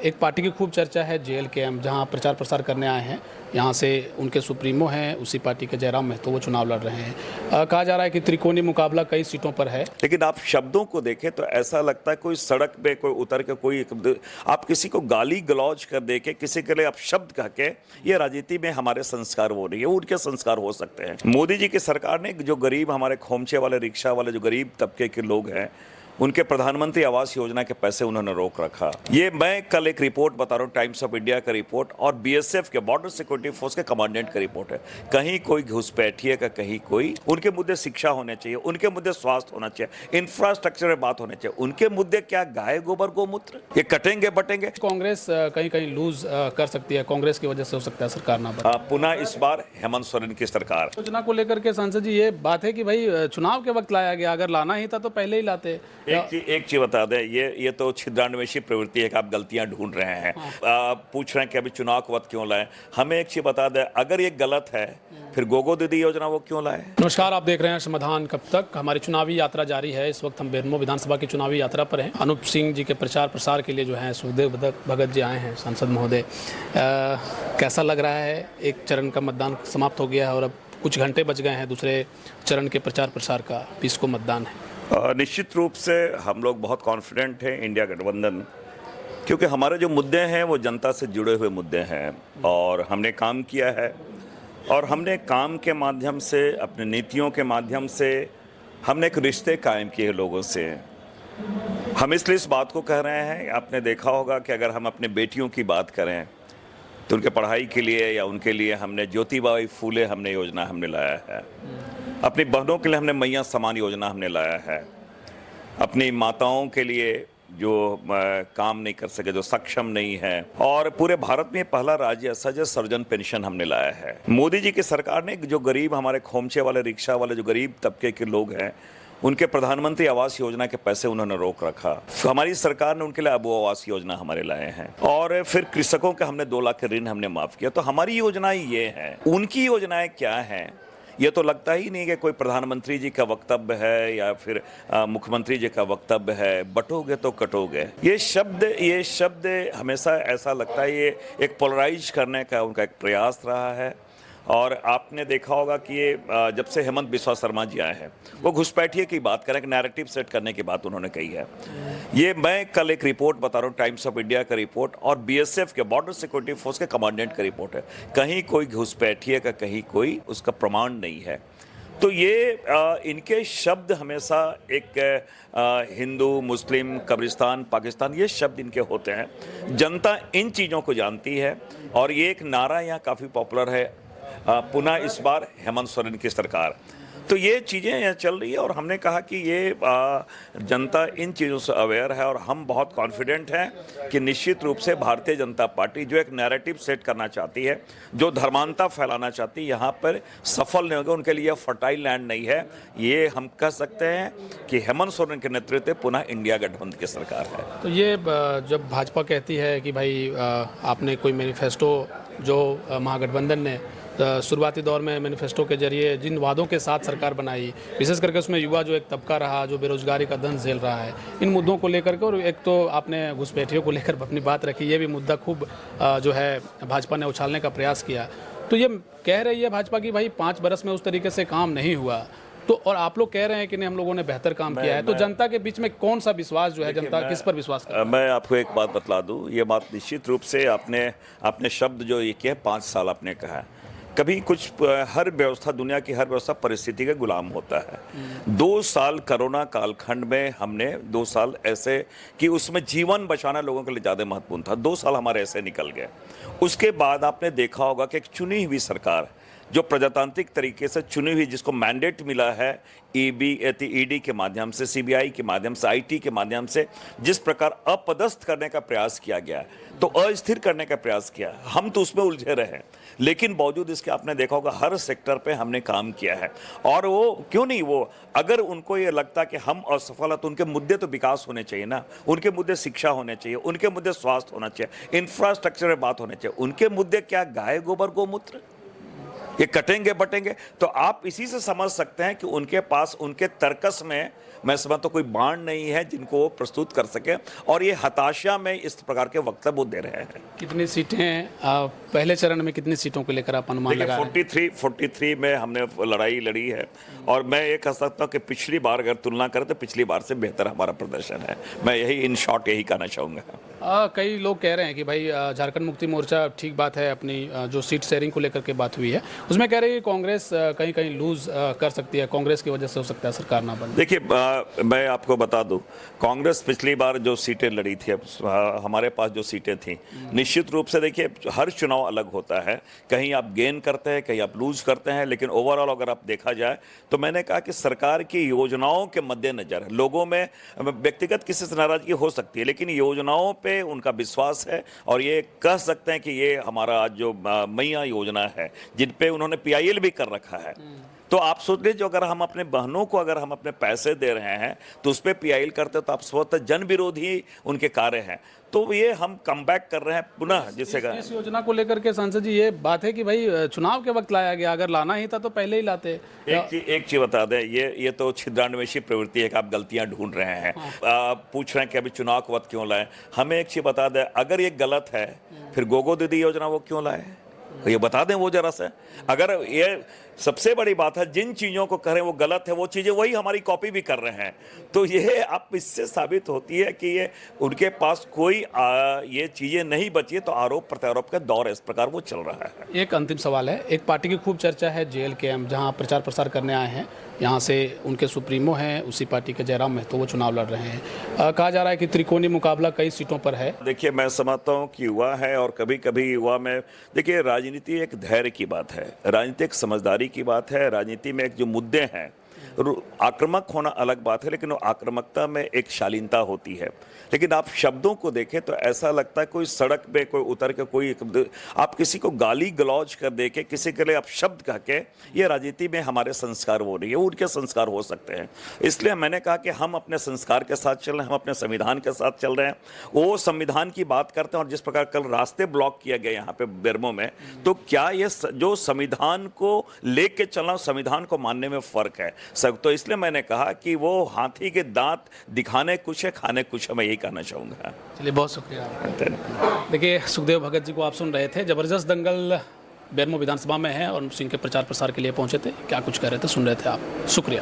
एक पार्टी की खूब चर्चा है JLKM, जहां प्रचार प्रसार करने आए हैं। यहां से उनके सुप्रीमो हैं, उसी पार्टी के जयराम महतो, वो चुनाव लड़ रहे हैं। कहा जा रहा है कि त्रिकोणीय मुकाबला कई सीटों पर है। लेकिन आप शब्दों को देखें तो ऐसा लगता है कोई सड़क पे कोई उतर के कोई आप किसी को गाली गलौज कर दे के किसी के लिए आप शब्द कह के, ये राजनीति में हमारे संस्कार हो रही है, उनके संस्कार हो सकते हैं। मोदी जी की सरकार ने जो गरीब हमारे खोमचे वाले, रिक्शा वाले, जो गरीब तबके के लोग हैं, उनके प्रधानमंत्री आवास योजना के पैसे उन्होंने रोक रखा। ये मैं कल एक रिपोर्ट बता रहा हूँ, टाइम्स ऑफ इंडिया का रिपोर्ट और BSF के बॉर्डर सिक्योरिटी फोर्स के कमांडेंट का रिपोर्ट है। कहीं कोई घुसपैठिए का, कहीं कोई, उनके मुद्दे शिक्षा होने चाहिए, उनके मुद्दे स्वास्थ्य होना चाहिए, इंफ्रास्ट्रक्चर में बात होने चाहिए। उनके मुद्दे क्या गाय गोबर गोमूत्र, ये कटेंगे बटेंगे। कांग्रेस कहीं कहीं लूज कर सकती है, कांग्रेस की वजह से हो सकता है सरकार ना बने। पुनः इस बार हेमंत सोरेन की सरकार योजना को लेकर के सांसद जी ये बात है कि भाई चुनाव के वक्त लाया गया, अगर लाना ही था तो पहले ही लाते। एक चीज बता दें, ये तो छिद्रान्वेषी प्रवृत्ति है कि आप गलतियां ढूंढ रहे हैं। पूछ रहे हैं कि अभी चुनाव के वक्त क्यों लाए। हमें एक चीज बता दें, अगर ये गलत है फिर गोगो दीदी योजना वो क्यों लाए। नमस्कार, आप देख रहे हैं समाधान कब तक। हमारी चुनावी यात्रा जारी है। इस वक्त हम बेरमो विधानसभा की चुनावी यात्रा पर हैं। अनूप सिंह जी के प्रचार प्रसार के लिए जो है सुखदेव भगत जी आए हैं, सांसद महोदय। कैसा लग रहा है? एक चरण का मतदान समाप्त हो गया है और अब कुछ घंटे बच गए हैं दूसरे चरण के प्रचार प्रसार का, 20 को मतदान है। निश्चित रूप से हम लोग बहुत कॉन्फिडेंट हैं इंडिया गठबंधन, क्योंकि हमारे जो मुद्दे हैं वो जनता से जुड़े हुए मुद्दे हैं और हमने काम किया है। और हमने काम के माध्यम से, अपने नीतियों के माध्यम से हमने एक रिश्ते कायम किए लोगों से। हम इसलिए इस बात को कह रहे हैं, आपने देखा होगा कि अगर हम अपने बेटियों की बात करें तो उनके पढ़ाई के लिए या उनके लिए हमने ज्योतिबाई फूले हमने योजना हमने लाया है। अपनी बहनों के लिए हमने मैया समान योजना हमने लाया है। अपनी माताओं के लिए जो काम नहीं कर सके, जो सक्षम नहीं है, और पूरे भारत में पहला राज्य ऐसा जो सर्जन पेंशन हमने लाया है। मोदी जी की सरकार ने जो गरीब हमारे खोमचे वाले, रिक्शा वाले, जो गरीब तबके के लोग हैं, उनके प्रधानमंत्री आवास योजना के पैसे उन्होंने रोक रखा। हमारी सरकार ने उनके लिए अबू आवास योजना हमारे लाए हैं। और फिर कृषकों के हमने 2 लाख के ऋण हमने माफ किया। तो हमारी योजनाएं ये हैं। उनकी योजनाएं क्या हैं, ये तो लगता ही नहीं कि कोई प्रधानमंत्री जी का वक्तव्य है या फिर मुख्यमंत्री जी का वक्तव्य है, बटोगे तो कटोगे। ये शब्द हमेशा ऐसा लगता है ये एक पोलराइज करने का उनका एक प्रयास रहा है। और आपने देखा होगा कि ये जब से हेमंत बिस्वा शर्मा जी आए हैं, वो घुसपैठिए की बात करें, नैरेटिव सेट करने की बात उन्होंने कही है। ये मैं कल एक रिपोर्ट बता रहा हूँ, टाइम्स ऑफ इंडिया का रिपोर्ट और BSF के बॉर्डर सिक्योरिटी फोर्स के कमांडेंट का रिपोर्ट है। कहीं कोई घुसपैठिए का, कहीं कोई उसका प्रमाण नहीं है। तो ये इनके शब्द हमेशा एक हिंदू, मुस्लिम, कब्रिस्तान, पाकिस्तान, ये शब्द इनके होते हैं। जनता इन चीज़ों को जानती है और ये एक नारा यहाँ काफ़ी पॉपुलर है, पुनः इस बार हेमंत सोरेन की सरकार। तो ये चीज़ें यहाँ चल रही है और हमने कहा कि ये जनता इन चीज़ों से अवेयर है और हम बहुत कॉन्फिडेंट हैं कि निश्चित रूप से भारतीय जनता पार्टी जो एक नैरेटिव सेट करना चाहती है, जो धर्मांता फैलाना चाहती है, यहाँ पर सफल नहीं होगा। उनके लिए फर्टाइल लैंड नहीं है। ये हम कह सकते हैं कि हेमंत सोरेन के नेतृत्व पुनः इंडिया गठबंधन की सरकार है। तो ये जब भाजपा कहती है कि भाई आपने कोई मैनिफेस्टो जो महागठबंधन ने शुरुआती दौर में मैनिफेस्टो के जरिए जिन वादों के साथ सरकार बनाई, विशेष करके उसमें युवा जो एक तबका रहा जो बेरोजगारी का दंश झेल रहा है, इन मुद्दों को लेकर के, और एक तो आपने घुसपैठियों को लेकर अपनी बात रखी, ये भी मुद्दा खूब जो है भाजपा ने उछालने का प्रयास किया। तो ये कह रही है भाजपा की भाई 5 बरस में उस तरीके से काम नहीं हुआ, तो और आप लोग कह रहे हैं कि नहीं हम लोगों ने बेहतर काम किया है। तो जनता के बीच में कौन सा विश्वास जो है, जनता किस पर विश्वास करती है? मैं आपको एक बात बतला दूं, ये बात निश्चित रूप से आपने शब्द जो ये किया 5 साल आपने कहा, कभी कुछ हर व्यवस्था, दुनिया की हर व्यवस्था परिस्थिति का गुलाम होता है। 2 साल कोरोना कालखंड में हमने 2 साल ऐसे कि उसमें जीवन बचाना लोगों के लिए ज़्यादा महत्वपूर्ण था। 2 साल हमारे ऐसे निकल गए। उसके बाद आपने देखा होगा कि एक चुनी हुई सरकार जो प्रजातांत्रिक तरीके से चुनी हुई, जिसको मैंडेट मिला है ईडी के माध्यम से, CBI के माध्यम से, IT के माध्यम से, जिस प्रकार अपदस्थ करने का प्रयास किया गया, तो अस्थिर करने का प्रयास किया, हम तो उसमें उलझे रहे। लेकिन बावजूद इसके आपने देखा होगा हर सेक्टर पे हमने काम किया है। और वो क्यों नहीं, वो अगर उनको ये लगता कि हम असफल हैं तो उनके मुद्दे तो विकास होने चाहिए ना, उनके मुद्दे शिक्षा होने चाहिए, उनके मुद्दे स्वास्थ्य होना चाहिए, इंफ्रास्ट्रक्चर में बात होने चाहिए। उनके मुद्दे क्या गाय गोबर गोमूत्र, ये कटेंगे बटेंगे। तो आप इसी से समझ सकते हैं कि उनके पास उनके तर्कस में मैं समझता तो कोई बाण नहीं है जिनको वो प्रस्तुत कर सके, और ये हताशा में इस प्रकार के वक्तव्य वो दे रहे हैं। कितनी सीटें पहले चरण में कितनी सीटों को लेकर आप अनुमान लगा रहे हैं? 43 में हमने लड़ाई लड़ी है, और मैं ये कह सकता हूँ कि पिछली बार अगर तुलना करें तो पिछली बार से बेहतर हमारा प्रदर्शन है। मैं यही इन शॉर्ट यही कहना चाहूँगा। कई लोग कह रहे हैं कि भाई झारखंड मुक्ति मोर्चा ठीक बात है, अपनी जो सीट शेयरिंग को लेकर के बात हुई है उसमें कह रही है कांग्रेस कहीं कहीं लूज कर सकती है, कांग्रेस की वजह से हो सकता है सरकार ना बने। देखिए, मैं आपको बता दूं, कांग्रेस पिछली बार जो सीटें लड़ी थी, हमारे पास जो सीटें थी, निश्चित रूप से देखिए हर चुनाव अलग होता है, कहीं आप गेन करते हैं, कहीं आप लूज करते हैं, लेकिन ओवरऑल अगर आप देखा जाए तो मैंने कहा कि सरकार की योजनाओं के मद्देनजर लोगों में व्यक्तिगत किसी से नाराजगी हो सकती है, लेकिन योजनाओं पे उनका विश्वास है, और ये कह सकते हैं कि ये हमारा जो मैया योजना है जिन पे उन्होंने PIL भी कर रखा है। तो आप सोच लीजिए, अगर हम अपने बहनों को अगर हम अपने पैसे दे रहे हैं तो उस पर PIL करते तो आप स्वतः जन विरोधी उनके कार्य हैं। तो ये हम कम बैक कर रहे हैं पुनः, जिससे इस योजना को लेकर के सांसद जी ये बात है कि भाई चुनाव के वक्त लाया गया, अगर लाना ही था तो पहले ही लाते। एक चीज बता दें, ये तो छिद्रान्वेषी प्रवृत्ति है कि आप गलतियां ढूंढ रहे हैं, पूछ रहे हैं कि अभी चुनाव के वक्त क्यों लाए। हमें एक चीज बता दें, अगर ये गलत है फिर गोगो दीदी योजना वो क्यों लाए, ये बता दें वो जरा से। अगर ये सबसे बड़ी बात है, जिन चीज़ों को कह रहे हैं वो गलत है, वो चीज़ें वही हमारी कॉपी भी कर रहे हैं। तो ये आप इससे साबित होती है कि ये उनके पास कोई ये चीज़ें नहीं बची है, तो आरोप प्रत्यारोप का दौर इस प्रकार वो चल रहा है। एक अंतिम सवाल है, एक पार्टी की खूब चर्चा है JLKM, जहां प्रचार प्रसार करने आए हैं, यहाँ से उनके सुप्रीमो हैं उसी पार्टी के जयराम महतो, वो चुनाव लड़ रहे हैं। कहा जा रहा है कि त्रिकोणीय मुकाबला कई सीटों पर है। देखिए, मैं समझता हूँ कि युवा है, और कभी कभी युवा में देखिए राजनीति एक धैर्य की बात है, राजनीति एक समझदारी की बात है। राजनीति में एक जो मुद्दे हैं, आक्रामक होना अलग बात है, लेकिन वो आक्रामकता में एक शालीनता होती है। लेकिन आप शब्दों को देखें तो ऐसा लगता है कोई सड़क पे कोई उतर के कोई आप किसी को गाली गलौज कर दे के किसी के लिए आप शब्द कह के, ये राजनीति में हमारे संस्कार हो रही है, उनके संस्कार हो सकते हैं। इसलिए मैंने कहा कि हम अपने संस्कार के साथ चल रहे हैं, हम अपने संविधान के साथ चल रहे हैं, वो संविधान की बात करते हैं। और जिस प्रकार कल रास्ते ब्लॉक किया गया यहाँ पे बेरमो में, तो क्या ये जो संविधान को लेके चलना, संविधान को मानने में फर्क है। तो इसलिए मैंने कहा कि वो हाथी के दांत दिखाने कुछ है, खाने कुछ है, मैं यही कहना चाहूँगा। चलिए, बहुत शुक्रिया। देखिए, सुखदेव भगत जी को आप सुन रहे थे, जबरदस्त दंगल बेरमो विधानसभा में है और सिंह के प्रचार प्रसार के लिए पहुंचे थे। क्या कुछ कह रहे थे सुन रहे थे आप। शुक्रिया।